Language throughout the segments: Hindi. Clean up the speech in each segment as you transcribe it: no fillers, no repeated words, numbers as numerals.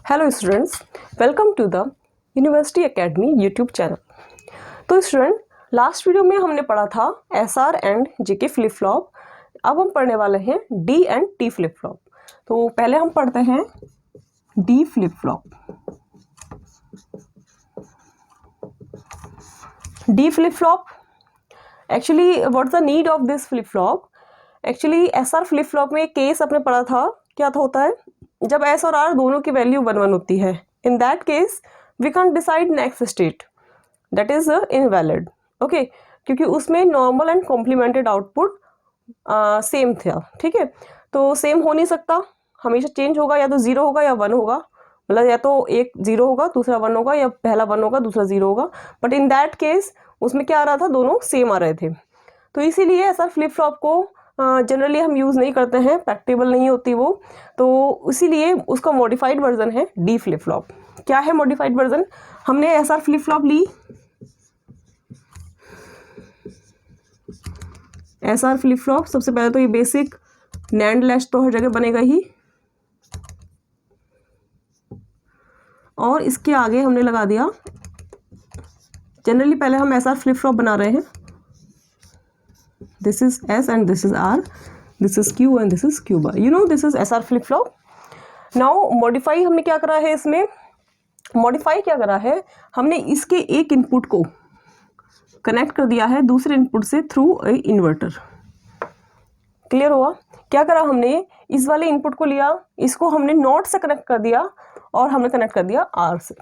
Hello students, welcome to the University Academy YouTube channel. तो स्टूडेंट, लास्ट वीडियो में हमने पढ़ा था SR and JK flip flop. अब हम पढ़ने वाले हैं D and T flip flop. तो पहले हम पढ़ते हैं D flip flop. D flip flop, actually what's the need of this flip flop? Actually SR flip flop में एक केस आपने पढ़ा था, क्या था होता है जब एस और आर दोनों की वैल्यू 1 1 होती है, in that case we can decide next state, that is invalid. Okay, क्योंकि उसमें normal and complemented output same था। ठीक है, तो सेम हो नहीं सकता, हमेशा चेंज होगा, या तो 0 होगा या 1 होगा। मतलब या तो एक 0 होगा दूसरा 1 होगा, या पहला 1 होगा दूसरा 0 होगा। बट इन दैट केस उसमें क्या आ रहा था, दोनों सेम आ रहे थे। तो इसीलिए ऐसा फ्लिप फ्लॉप को जनरली हम यूज़ नहीं करते हैं, प्रैक्टिकल नहीं होती वो। तो इसीलिए उसका मॉडिफाइड वर्जन है डी फ्लिप फ्लॉप। क्या है मॉडिफाइड वर्जन? हमने ऐसा फ्लिप फ्लॉप ली, एसआर फ्लिप फ्लॉप। सबसे पहले तो ये बेसिक नैंड लैच तो हर जगह बनेगा ही, और इसके आगे हमने लगा दिया, जनरली पहले हम एसआर फ्लिप फ्लॉप बना रहे हैं, this is S and this is R, this is Q and this is Q bar. You know this is SR flip flop. Now modify हमने क्या करा है इसमें? मॉडिफाई क्या करा है हमने, इसके एक इनपुट को कनेक्ट कर दिया है दूसरे इनपुट से थ्रू ए इन्वर्टर। क्लियर हुआ? क्या करा हमने, इस वाले इनपुट को लिया, इसको हमने नॉट से कनेक्ट कर दिया और हमने कनेक्ट कर दिया आर से।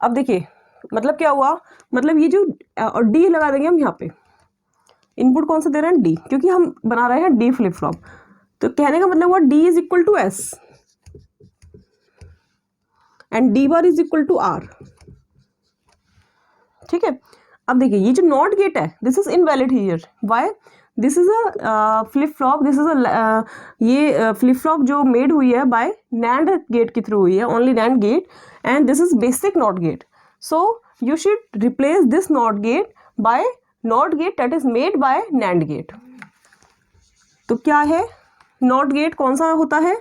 अब देखिए मतलब क्या हुआ, मतलब ये जो और डी लगा देंगे हम यहाँ पे, इनपुट कौन सा दे रहे हैं, डी, क्योंकि हम बना रहे हैं डी फ्लिप फ्लॉप। तो कहने का मतलब हुआ D is equal to S and D bar is equal to R. ठीक है, अब देखिए ये जो नॉट गेट है, this is invalid here. Why? This is a flip flop, this is a ये फ्लिप फ्लॉप जो मेड हुई है बाय नैंड गेट के थ्रू हुई है, only NAND gate, and this is basic not gate. So you should replace this not gate by not gate that is made by NAND gate. तो क्या है नॉट गेट, कौन सा होता है?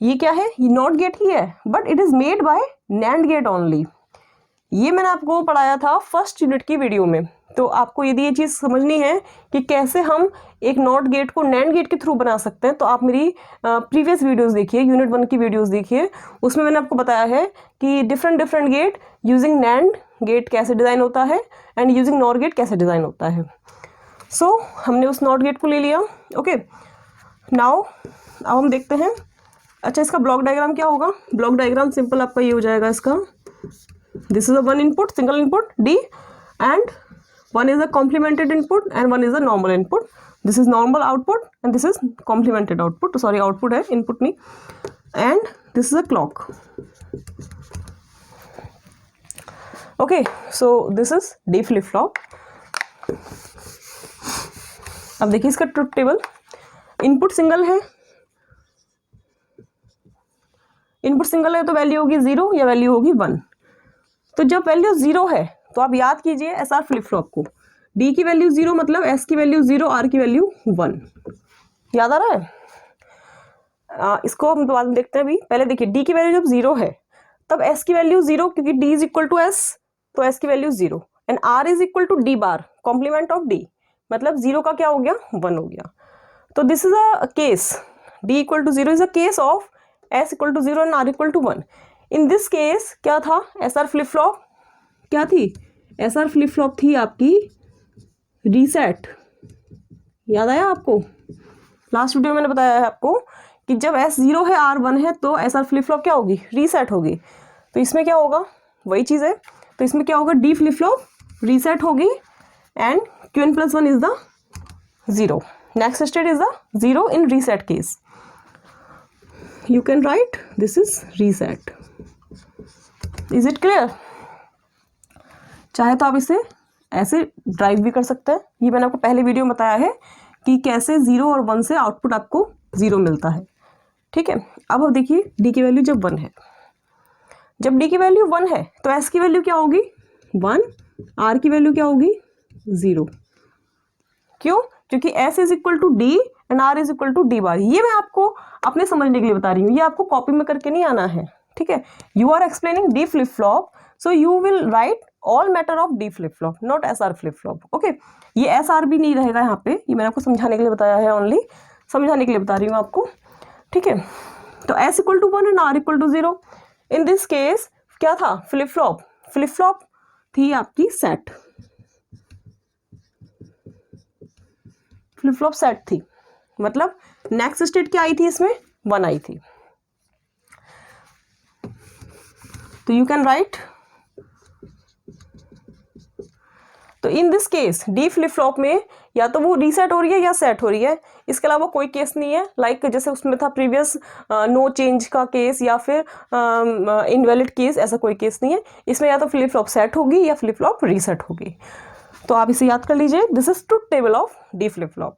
ये क्या है, ये नॉट गेट ही है, but it is made by NAND get only. ये मैंने आपको पढ़ाया था फर्स्ट यूनिट की वीडियो में। तो आपको यदि ये चीज़ समझनी है कि कैसे हम एक नॉट गेट को नैंड गेट के थ्रू बना सकते हैं, तो आप मेरी प्रीवियस वीडियोस देखिए, यूनिट 1 की वीडियोस देखिए। उसमें मैंने आपको बताया है कि different gate using NAND gate कैसे डिज़ाइन होता है एंड यूजिंग नॉट गेट कैसे डिज़ाइन होता है। सो हमने उस नॉट गेट को ले लिया। ओके, नाउ अब हम देखते हैं। अच्छा, इसका ब्लॉक डायग्राम क्या होगा? ब्लॉक डायग्राम सिंपल आपका ये हो जाएगा इसका, this is a one input, single input D, and one is a complemented input and one is a normal input. This is normal output and this is complemented output. Sorry, output है, input नहीं. And this is a clock. Okay, so this is D flip flop. अब देखिए इसका ट्रुथ टेबल, इनपुट सिंगल है, इनपुट सिंगल है तो वैल्यू होगी 0 या वैल्यू होगी 1। तो जब वैल्यू 0 है तो आप याद कीजिए एसआर फ्लिप फ्लॉप को, डी की वैल्यू 0 मतलब एस की वैल्यू 0, आर की वैल्यू 1। याद आ रहा है? इसको हम बाद में देखते हैं। अभी पहले देखिए डी की वैल्यू जब 0 है तब एस की वैल्यू 0, क्योंकि D is equal to S, तो एस की value 0 and R is equal to D bar, complement of D, मतलब 0 का क्या हो गया, 1 हो गया। तो this is a case, D equal to 0 is a case of S equal to 0 and R equal to 1। In this case क्या था, एसआर फ्लिप फ्लॉप क्या थी? एसआर फ्लिप फ्लॉप थी आपकी रीसेट। याद आया आपको? लास्ट वीडियो में मैंने बताया है आपको कि जब एस 0 है आर 1 है तो एसआर फ्लिप फ्लॉप क्या होगी, रीसेट होगी। तो इसमें क्या होगा, वही चीज़ है। तो इसमें क्या होगा, डी फ्लिप फ्लॉप रीसेट होगी and Q n + 1 is the 0। Next state is the 0 in reset case. You can write this is reset. Is it clear? चाहे तो आप इसे ऐसे ड्राइव भी कर सकते हैं। ये मैंने आपको पहले वीडियो में बताया है कि कैसे 0 और 1 से आउटपुट आपको 0 मिलता है। ठीक है, अब देखिए डी की वैल्यू जब 1 है, जब डी की वैल्यू 1 है तो एस की वैल्यू क्या होगी, 1, आर की वैल्यू क्या होगी, 0। क्यों? क्योंकि S is equal to D and R is equal to D bar. ये मैं आपको अपने समझने के लिए बता रही हूँ, ये आपको कॉपी में करके नहीं आना है, ठीक है। You are explaining D flip flop, so you will write all matter of D flip flop, not S R flip flop, okay. ये एस आर भी नहीं रहेगा यहाँ पे, ये मैंने आपको समझाने के लिए बताया है, ओनली समझाने के लिए बता रही हूँ आपको, ठीक है। तो S equal to 1 and R equal to 0। In this case क्या था, फ्लिप फ्लॉप, फ्लिप फ्लॉप थी आपकी सेट, फ्लिप फ्लॉप सेट थी, मतलब नेक्स्ट स्टेट क्या आई थी इसमें, 1 आई थी। तो यू कैन राइट, तो इन this case D flip flop में या तो वो रीसेट हो रही है या सेट हो रही है, इसके अलावा कोई केस नहीं है। लाइक जैसे उसमें था प्रीवियस नो चेंज का केस या फिर इनवैलिड केस, ऐसा कोई केस नहीं है इसमें, या तो फ्लिप फ्लॉप सेट होगी या फ्लिप फ्लॉप रीसेट होगी। तो आप इसे याद कर लीजिए, this is truth table of D flip flop.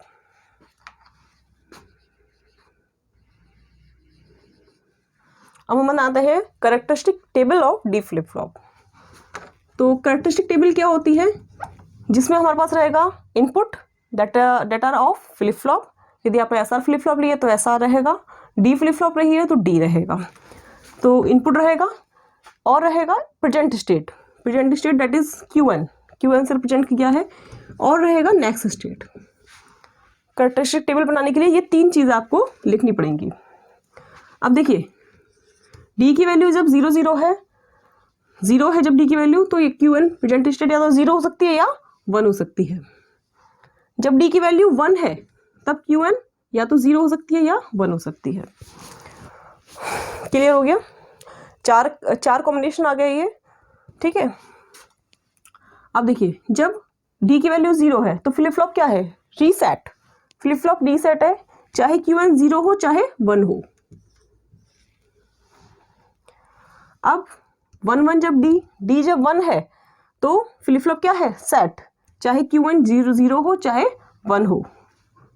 अब हम आते हैं characteristic table of D flip flop. तो कैरेक्टरिस्टिक टेबल क्या होती है, जिसमें हमारे पास रहेगा input data of flip flop, यदि आपने एस आर फ्लिप फ्लॉप लिया तो एस आर रहेगा, डी फ्लिप फ्लॉप रही है तो डी रहेगा। तो इनपुट रहेगा और रहेगा present state, present state that is Q N से रिप्रेजेंट किया है, और रहेगा नेक्स्ट स्टेट। कैरेक्टरिस्टिक टेबल बनाने के लिए ये 3 चीज़ आपको लिखनी पड़ेंगी। अब देखिए डी की वैल्यू जब 0 0 है, 0 है जब डी की वैल्यू, तो ये क्यू एन प्रेजेंट स्टेट या तो 0 हो सकती है या 1 हो सकती है। जब डी की वैल्यू 1 है तब क्यू एन या तो 0 हो सकती है या 1 हो सकती है। क्लियर हो गया, चार कॉम्बिनेशन आ गया ये, ठीक है। अब देखिए जब डी की वैल्यू 0 है तो फ्लिप फ्लॉप क्या है, रीसेट, फ्लिप फ्लॉप रीसेट है, चाहे क्यू एन 0 हो चाहे 1 हो। अब 1 1 जब डी जब 1 है तो फ्लिप फ्लॉप क्या है, सेट, चाहे क्यू एन 0 0 हो चाहे 1 हो,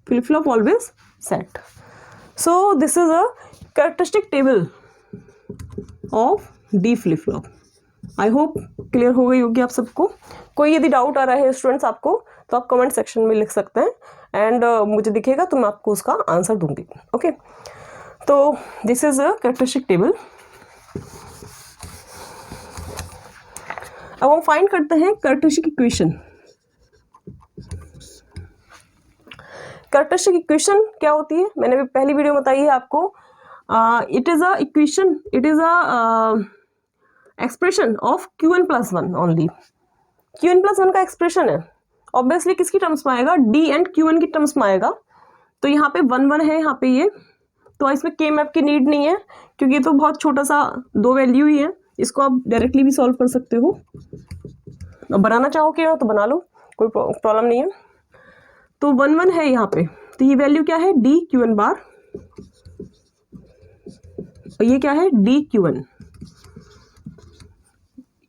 flip flop always set. So this is a characteristic table of D flip flop. I hope clear हो गई होगी आप सबको। कोई यदि डाउट आ रहा है स्टूडेंट्स आपको, तो आप कमेंट सेक्शन में लिख सकते हैं, एंड मुझे दिखेगा तो मैं आपको उसका आंसर दूंगी, ओके। तो this is a characteristic table. अब हम फाइंड करते हैं कैरेक्टरिस्टिक इक्वेशन। कैरेक्टरिस्टिक इक्वेशन क्या होती है, मैंने भी पहली वीडियो बताई है आपको। It is a equation, it is a expression of Q N plus 1 only. Q N plus 1 का एक्सप्रेशन है, ऑब्वियसली किसकी टर्म्स में आएगा, डी एंड क्यू एन की टर्म्स में आएगा। तो यहाँ पे 1 1 है, यहाँ पे ये, तो इसमें के मैप की नीड नहीं है क्योंकि ये तो बहुत छोटा सा 2 वैल्यू ही है, इसको आप डायरेक्टली भी सॉल्व कर सकते हो, और बनाना चाहो क्या तो बना लो, कोई प्रॉब्लम नहीं है। तो 1 1 है यहाँ पे, तो ये वैल्यू क्या है, डी क्यू एन बार, और ये क्या है, डी क्यू एन।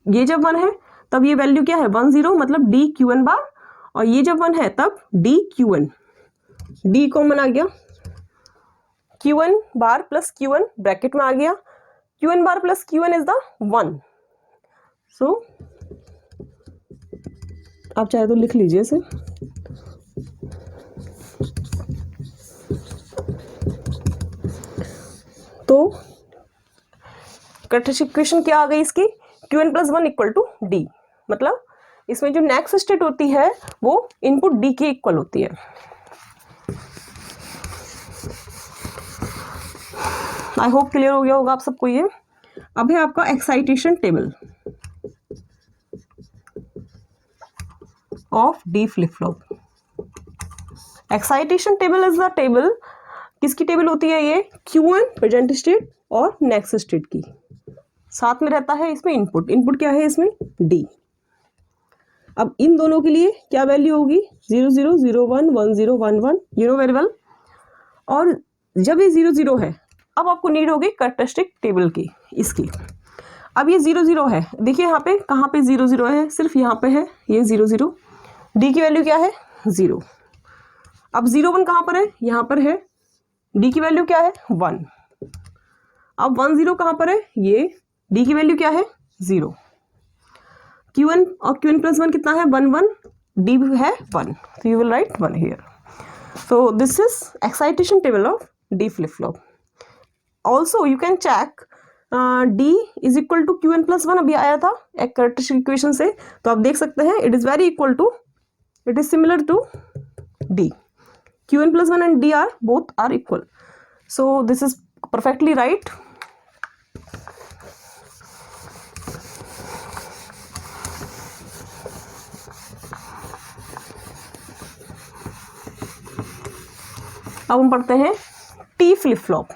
ये जब 1 है तब ये वैल्यू क्या है, 1 0, मतलब डी क्यू एन बार, और ये जब 1 है तब D Q N, D common आ गया, Q N bar plus Q N bracket में आ गया, Q N bar plus Q N is the 1। So आप चाहे तो लिख लीजिए इसे। तो कैरेक्टरिस्टिक इक्वेशन क्या आ गई इसकी, Q N plus 1 equal to D, मतलब इसमें जो नेक्स्ट स्टेट होती है वो इनपुट डी के इक्वल होती है। आई होप क्लियर हो गया होगा आप सबको ये। अब है आपका excitation table of D flip flop. Excitation table is the table, किसकी टेबल होती है ये, क्यू एन प्रेजेंट स्टेट और नेक्स्ट स्टेट की, साथ में रहता है इसमें इनपुट, इनपुट क्या है इसमें, डी। अब इन दोनों के लिए क्या वैल्यू होगी, 0 0 0 1 1 0 1 1, यू नो वेरी वेल। और जब ये 0 0 है अब आपको नीड होगी कैरेक्टरिस्टिक टेबल की, इसकी। अब ये 0 0 है, देखिए यहाँ पे कहाँ पे 0 0 है, सिर्फ यहाँ पे है ये 0 0, डी की वैल्यू क्या है 0। अब 0 1 कहाँ पर है, यहाँ पर है, डी की वैल्यू क्या है 1। अब 1 0 कहाँ पर है, ये डी की वैल्यू क्या है 0। क्यू एन और क्यू एन प्लस 1 कितना है 1 1, डी है 1, तो you will right 1 here. So this is excitation table of D flip flop. Also you can check D is equal to Q N plus one, अभी आया था एक कैरेक्टरिस्टिक इक्वेशन से, तो आप देख सकते हैं it is very equal to, it is similar to D. Q N plus one and D are both are equal. So this is perfectly right. अब हम पढ़ते हैं T flip flop.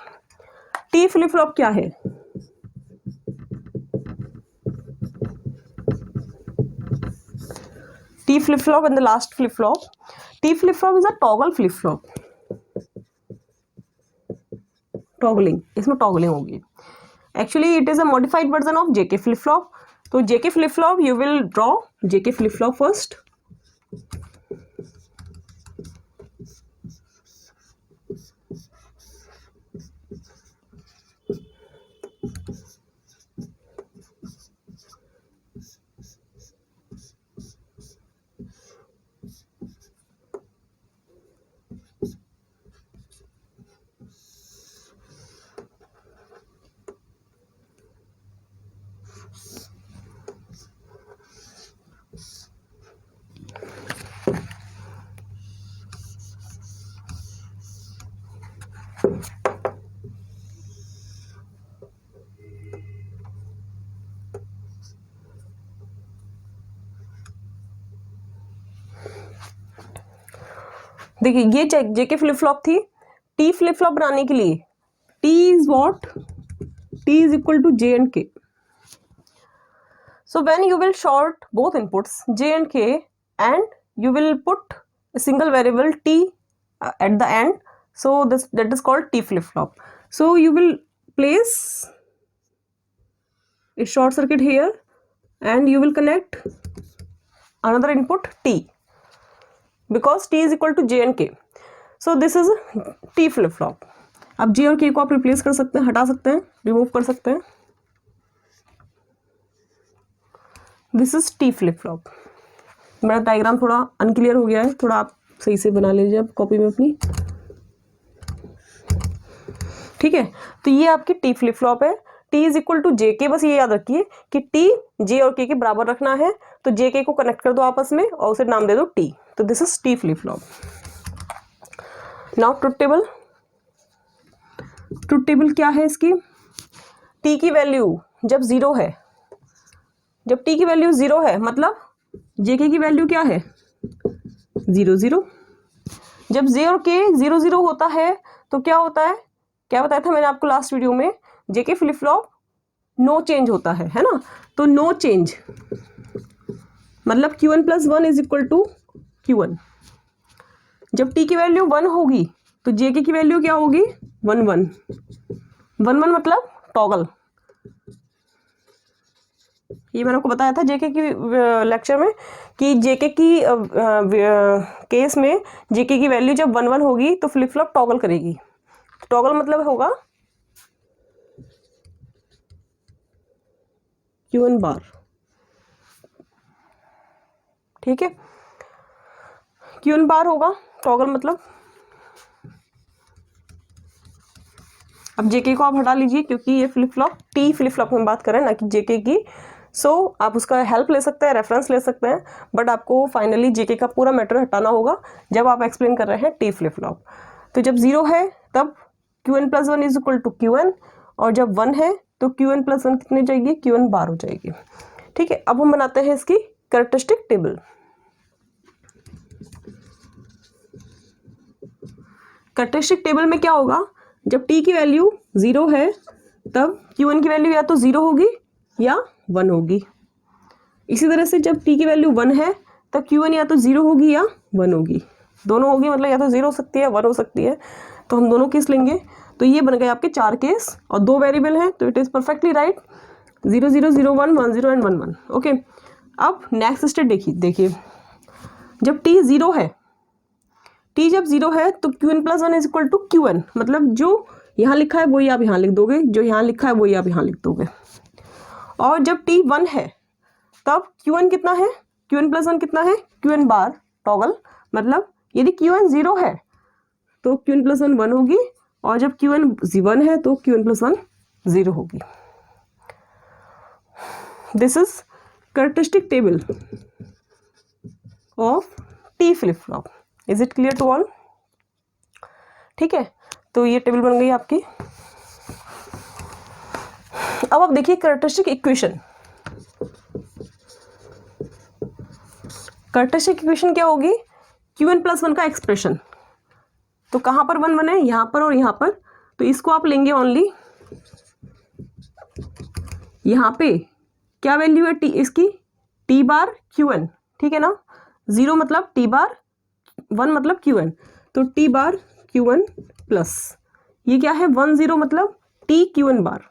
T flip flop क्या है? T flip flop and the last flip flop. T flip flop is a toggle flip flop. Toggling, इसमें टॉगलिंग होगी. Actually it is a modified version of JK flip flop. तो JK flip flop you will draw JK flip flop first. देखिए ये जेके फ्लिप फ्लॉप थी. टी फ्लिप फ्लॉप बनाने के लिए T is what? T is equal to J and K. So when you will short both inputs J and K and you will put a single variable t at the end, so that is called T flip flop. So you will place a short circuit here and you will connect another input t, because t is equal to j and k. So this is T flip flop. अब j और k को आप रिप्लेस कर सकते हैं, हटा सकते हैं, रिमूव कर सकते हैं. This is T flip flop. मेरा डायग्राम थोड़ा अनक्लियर हो गया है, थोड़ा आप सही से बना लीजिए अब कॉपी में अपनी. ठीक है, तो ये आपकी टी फ्लिप फ्लॉप है. टी इज इक्वल टू जे के. बस ये याद रखिए कि टी जे और के के बराबर रखना है. तो जे के को कनेक्ट कर दो आपस में और उसे नाम दे दो टी. तो this is T flip flop. Now truth table. Truth table क्या है इसकी? टी की वैल्यू जब जीरो है, जब टी की वैल्यू जीरो है मतलब जेके की वैल्यू क्या है? 0 0. जब जे और के 0 0 होता है तो क्या होता है? क्या बताया था मैंने आपको लास्ट वीडियो में? JK flip flop no change होता है ना. तो नो चेंज मतलब Q1 plus one is equal to Q1. जब टी की वैल्यू 1 होगी तो जेके की वैल्यू क्या होगी? 1 1. 1 1 मतलब टॉगल. ये मैंने आपको बताया था जेके की लेक्चर में कि जेके की केस में जेके की वैल्यू जब 1 1 होगी तो फ्लिप फ्लॉप टॉगल करेगी. टॉगल मतलब होगा Q1 बार. ठीक है, Q1 बार होगा टॉगल मतलब. अब जेके को आप हटा लीजिए क्योंकि ये flip flop T flip flop में बात करें ना कि जेके की. सो आप उसका हेल्प ले सकते हैं, रेफरेंस ले सकते हैं, बट आपको फाइनली जेके का पूरा मैटर हटाना होगा जब आप एक्सप्लेन कर रहे हैं टी फ्लिप फ्लॉप. तो जब 0 है तब Q1 plus one is equal to Q1, और जब 1 है तो Q1 प्लस वन कितनी जाएगी? Q1 बार हो जाएगी. ठीक है, अब हम बनाते हैं इसकी कैरेक्टरिस्टिक टेबल. कैरेक्टरिस्टिक टेबल में क्या होगा? जब टी की वैल्यू 0 है तब Q1 की वैल्यू या तो 0 होगी या 1 होगी. इसी तरह से जब टी की वैल्यू 1 है तब Q1 या तो 0 होगी या 1 होगी. दोनों होगी मतलब या तो 0 हो सकती है 1 हो सकती है. तो हम दोनों केस लेंगे. तो ये बन गए आपके 4 केस और 2 वेरिएबल हैं. तो it is perfectly right. 0 0 0 1 1 0 and 1 1. Okay, अब नेक्स्ट स्टेप देखिए. जब टी 0 है, टी जब 0 है तो Q1 plus one is equal to Q1. मतलब जो यहाँ लिखा है वही आप यहाँ लिख दोगे, जो यहाँ लिखा है वही आप यहाँ लिख दोगे. और जब t 1 है तब Q1 कितना है? Q1 प्लस वन कितना है? Q1 बार टॉगल. मतलब यदि Q1 0 है तो Qn प्लस 1 1 होगी, और जब Qn 1 है तो Qn प्लस 1 0 होगी। This is characteristic table of T flip flop. Is it clear to all? ठीक है, तो ये टेबल बन गई आपकी। अब आप देखिए कैरेक्टरिस्टिक इक्वेशन। कैरेक्टरिस्टिक इक्वेशन क्या होगी? Qn प्लस 1 का एक्सप्रेशन। तो कहाँ पर 1 1 है? यहाँ पर और यहाँ पर। तो इसको आप लेंगे ओनली, यहाँ पे क्या वैल्यू है टी इसकी? टी बार Qn, ठीक है ना। 0 मतलब टी बार, 1 मतलब Qn, तो टी बार Qn प्लस ये क्या है 1 0 मतलब टी Qn बार।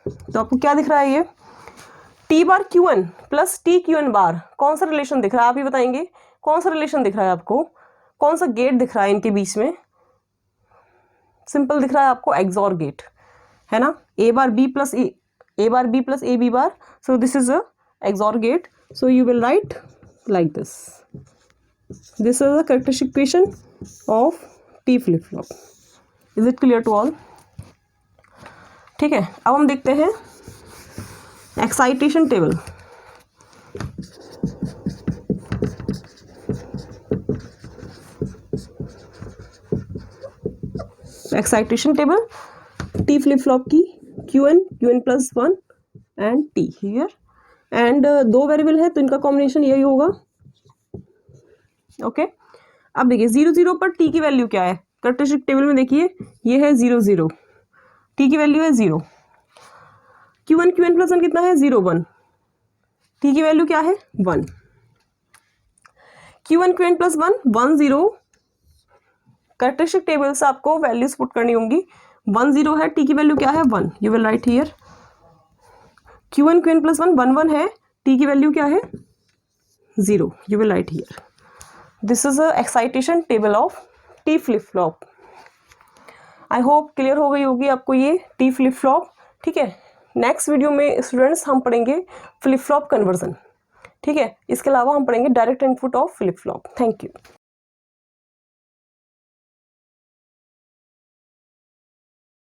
तो आपको क्या दिख रहा है? ये T bar Qn plus T Qn बार, कौन सा रिलेशन दिख रहा है? आप ही बताएंगे कौन सा रिलेशन दिख रहा है आपको, कौन सा गेट दिख रहा है इनके बीच में? सिंपल दिख रहा है आपको, एक्सॉर गेट है ना। A bar B plus A bar B plus A B bar, so this is a XOR gate. So you will write like this, this is a characteristic equation of T flip flop. Is it clear to all? ठीक है, अब हम देखते हैं excitation table. Excitation table T flip flop की, Qn plus 1 and T here, and 2 variable है तो इनका कॉम्बिनेशन यही होगा। ओके, अब देखिए 0 0 पर टी की वैल्यू क्या है? कैरेक्टरिस्टिक टेबल में देखिए ये है 0 0, टी की वैल्यू है 0। Qn प्लस 1 कितना है? 0 1, टी की वैल्यू क्या है? 1। Qn plus 1 1 0। कैरेक्टरिस्टिक टेबल से आपको वैल्यूज पुट करनी होंगी। 1 0 है, टी की वैल्यू क्या है? 1। You will right here Qn plus 1 1 1 है, टी की वैल्यू क्या है? 0। You will right here this is a excitation table of T flip flop. I hope clear हो गई होगी आपको ये टी फ्लिप फ्लॉप। ठीक है, नेक्स्ट वीडियो में स्टूडेंट्स हम पढ़ेंगे फ्लिप फ्लॉप कन्वर्जन। ठीक है, इसके अलावा हम पढ़ेंगे direct input of flip flop. Thank you.